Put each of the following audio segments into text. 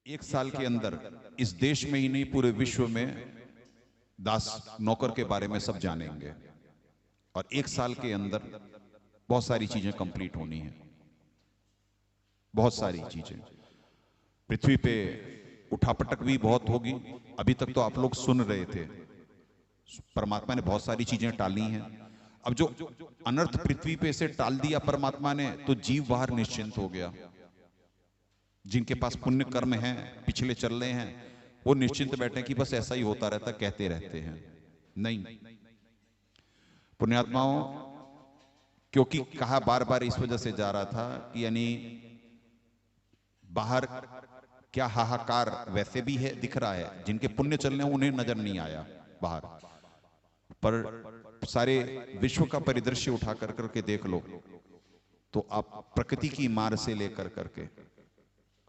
एक साल के अंदर इस देश में ही नहीं पूरे विश्व में दास नौकर के बारे में सब जानेंगे। और एक साल के अंदर बहुत सारी चीजें कंप्लीट होनी है, बहुत सारी चीजें। पृथ्वी पे उठापटक भी बहुत होगी। अभी तक तो आप लोग सुन रहे थे, परमात्मा ने बहुत सारी चीजें टाली हैं। अब जो अनर्थ पृथ्वी पे से टाल दिया परमात्मा ने, तो जीव बाहर निश्चिंत हो गया। जिनके पास पुण्य कर्म है, पिछले चल रहे हैं, वो निश्चिंत बैठे कि बस ऐसा ही होता रहता, कहते रहते हैं। नहीं, पुण्यात्माओं, क्योंकि कहा बार बार इस वजह से जा रहा था कि यानी बाहर क्या हाहाकार वैसे भी है, दिख रहा है। जिनके पुण्य चल रहे हैं उन्हें नजर नहीं आया बाहर, पर सारे विश्व का परिदृश्य उठा कर करके देख लो तो आप प्रकृति की मार से लेकर करके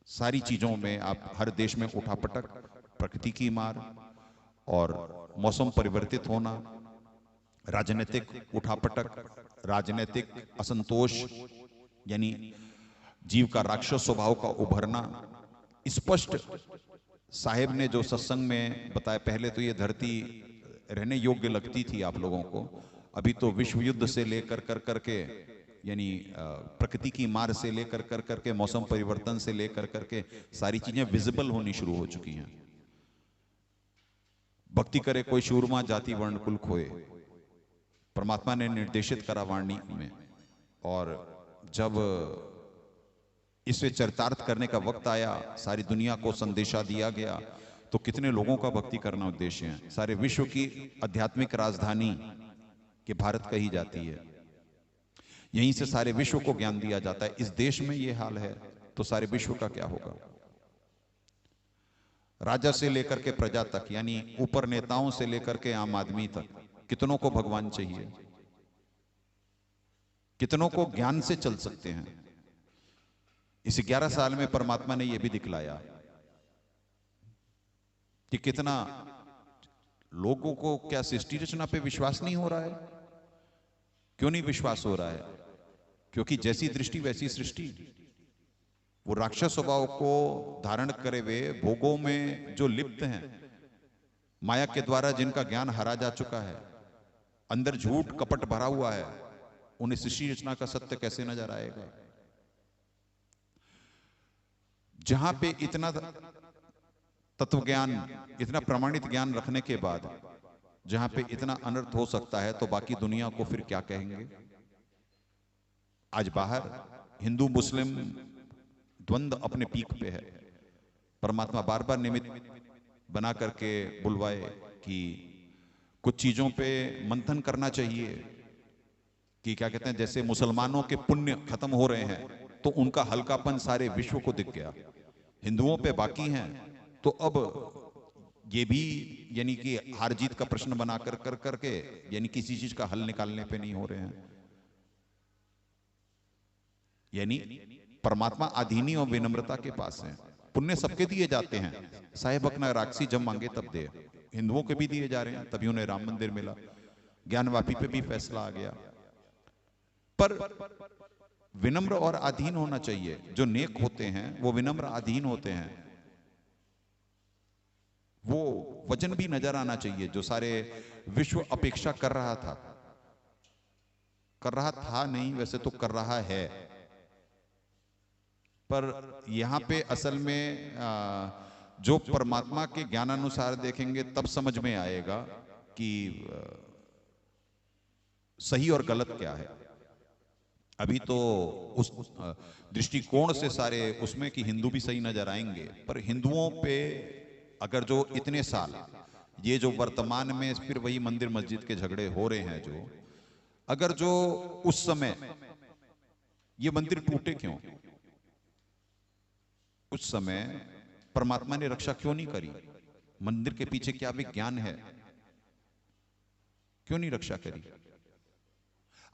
सारी चीजों में, आप हर देश में उठापटक, प्रकृति की मार और मौसम परिवर्तित होना, राजनीतिक उठापटक, राजनीतिक असंतोष, यानी जीव का राक्षस स्वभाव का उभरना स्पष्ट। साहेब ने जो सत्संग में बताया, पहले तो ये धरती रहने योग्य लगती थी आप लोगों को, अभी तो विश्व युद्ध से लेकर कर करके, यानी प्रकृति की मार से लेकर कर करके, मौसम परिवर्तन से लेकर करके सारी चीजें विजिबल होनी शुरू हो चुकी हैं। भक्ति करे कोई शूरमा, जाति वर्ण कुल खोए, परमात्मा ने निर्देशित करा वाणी में। और जब इसे चरितार्थ करने का वक्त आया, सारी दुनिया को संदेशा दिया गया, तो कितने लोगों का भक्ति करना उद्देश्य है। सारे विश्व की आध्यात्मिक राजधानी के भारत कही जाती है, यहीं से सारे विश्व को ज्ञान दिया जाता है। इस देश में ये हाल है तो सारे विश्व का क्या होगा। राजा से लेकर के प्रजा तक, यानी ऊपर नेताओं से लेकर के आम आदमी तक, कितनों को भगवान चाहिए, कितनों को ज्ञान से चल सकते हैं। इस 11 साल में परमात्मा ने यह भी दिखलाया कि कितना लोगों को, क्या सृष्टि रचना पे विश्वास नहीं हो रहा है। क्यों नहीं विश्वास हो रहा है? क्योंकि जैसी दृष्टि वैसी सृष्टि। वो राक्षस स्वभाव को धारण करे हुए भोगों में जो लिप्त हैं, माया के द्वारा जिनका ज्ञान हरा जा चुका है, अंदर झूठ कपट भरा हुआ है, उन्हें सृष्टि रचना का सत्य कैसे नजर आएगा। जहां पे इतना तत्व ज्ञान, इतना प्रमाणित ज्ञान रखने के बाद जहां पे इतना अनर्थ हो सकता है, तो बाकी दुनिया को फिर क्या कहेंगे। आज बाहर हिंदू मुस्लिम द्वंद्व अपने पीक पे है। परमात्मा बार बार निमित्त बना करके बुलवाए कि कुछ चीजों पे मंथन करना चाहिए, कि क्या कहते हैं, जैसे मुसलमानों के पुण्य खत्म हो रहे हैं तो उनका हल्कापन सारे विश्व को दिख गया, हिंदुओं पे बाकी हैं, तो अब ये भी यानी कि हार जीत का प्रश्न बना कर कर करके, यानी किसी चीज का हल निकालने पे नहीं हो रहे हैं। यानी परमात्मा अधीनी और विनम्रता के पास है। पुण्य सबके दिए जाते हैं, साहेब अपना राक्षसी जब मांगे तब दे। हिंदुओं के भी दिए जा रहे हैं, तभी उन्हें राम मंदिर मिला, ज्ञानवापी पे भी फैसला आ गया। पर विनम्र और अधीन होना चाहिए। जो नेक होते हैं वो विनम्र अधीन होते हैं। वो वचन भी नजर आना चाहिए जो सारे विश्व अपेक्षा कर रहा था। कर रहा था नहीं, वैसे तो कर रहा है। पर यहां पे असल में जो परमात्मा के ज्ञानानुसार देखेंगे तब समझ में आएगा कि सही और गलत क्या है। अभी तो उस दृष्टिकोण से सारे उसमें कि हिंदू भी सही नजर आएंगे, पर हिंदुओं पे अगर जो इतने साल, ये जो वर्तमान में फिर वही मंदिर मस्जिद के झगड़े हो रहे हैं, जो अगर जो उस समय ये मंदिर टूटे क्यों, उस समय परमात्मा ने रक्षा क्यों नहीं करी? मंदिर के पीछे क्या विज्ञान है? क्यों नहीं रक्षा करी?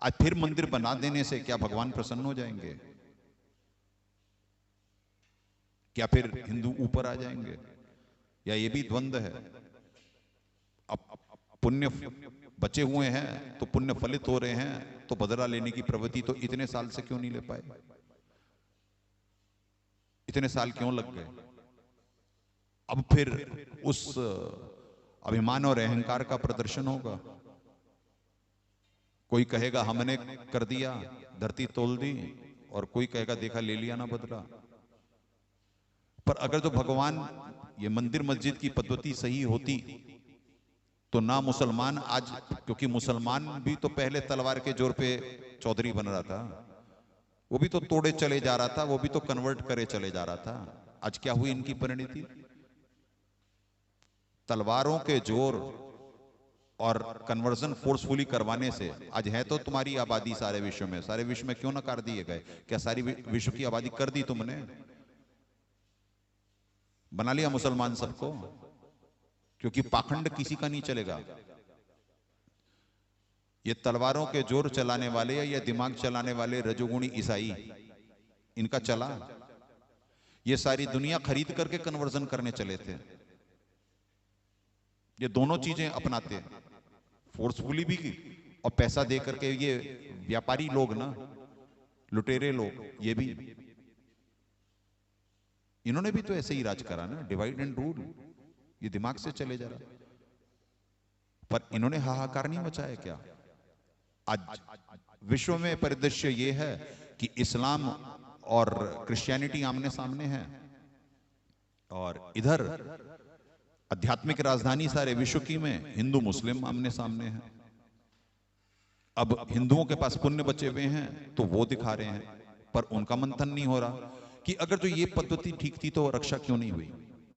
आज फिर मंदिर बना देने से क्या भगवान प्रसन्न हो जाएंगे? क्या फिर हिंदू ऊपर आ जाएंगे? या ये भी द्वंद्व है। अब पुण्य बचे हुए हैं तो पुण्य फलित हो रहे हैं, तो बदला लेने की प्रवृत्ति तो इतने साल से क्यों नहीं ले पाए? इतने साल क्यों लग गए? अब फिर उस अभिमान और अहंकार का प्रदर्शन होगा। कोई कहेगा हमने कर दिया, धरती तोल दी, और कोई कहेगा देखा ले लिया ना बदला। पर अगर जो भगवान ये मंदिर मस्जिद की पद्धति सही होती तो ना मुसलमान आज, क्योंकि मुसलमान भी तो पहले तलवार के जोर पे चौधरी बन रहा था, वो भी तो तोड़े चले जा रहा था, वो भी तो कन्वर्ट करे चले जा रहा था। आज क्या हुई इनकी परिणति? तलवारों के जोर और कन्वर्जन फोर्सफुली करवाने से आज है तो तुम्हारी आबादी सारे विश्व में, सारे विश्व में क्यों ना कर दिए गए? क्या सारी विश्व की आबादी कर दी तुमने? बना लिया मुसलमान सबको, क्योंकि पाखंड किसी का नहीं चलेगा। ये तलवारों के जोर चलाने वाले या दिमाग चलाने वाले रजोगुणी ईसाई, इनका चला। ये सारी दुनिया खरीद करके कन्वर्जन करने चले थे। ये दोनों चीजें अपनाते, फोर्सफुली भी की और पैसा दे करके। ये व्यापारी लोग ना, लुटेरे लोग, ये भी, इन्होंने भी तो ऐसे ही राज करा ना, डिवाइड एंड रूल। ये दिमाग से चले जा रहा। पर इन्होंने हाहाकार नहीं मचाया क्या? आज विश्व में परिदृश्य ये है कि इस्लाम और क्रिश्चियनिटी आमने सामने है, और इधर आध्यात्मिक राजधानी सारे विश्व की में हिंदू मुस्लिम आमने सामने है। अब हिंदुओं के पास पुण्य बचे हुए हैं तो वो दिखा रहे हैं, पर उनका मंथन नहीं हो रहा कि अगर जो ये पद्धति ठीक थी तो रक्षा क्यों नहीं हुई।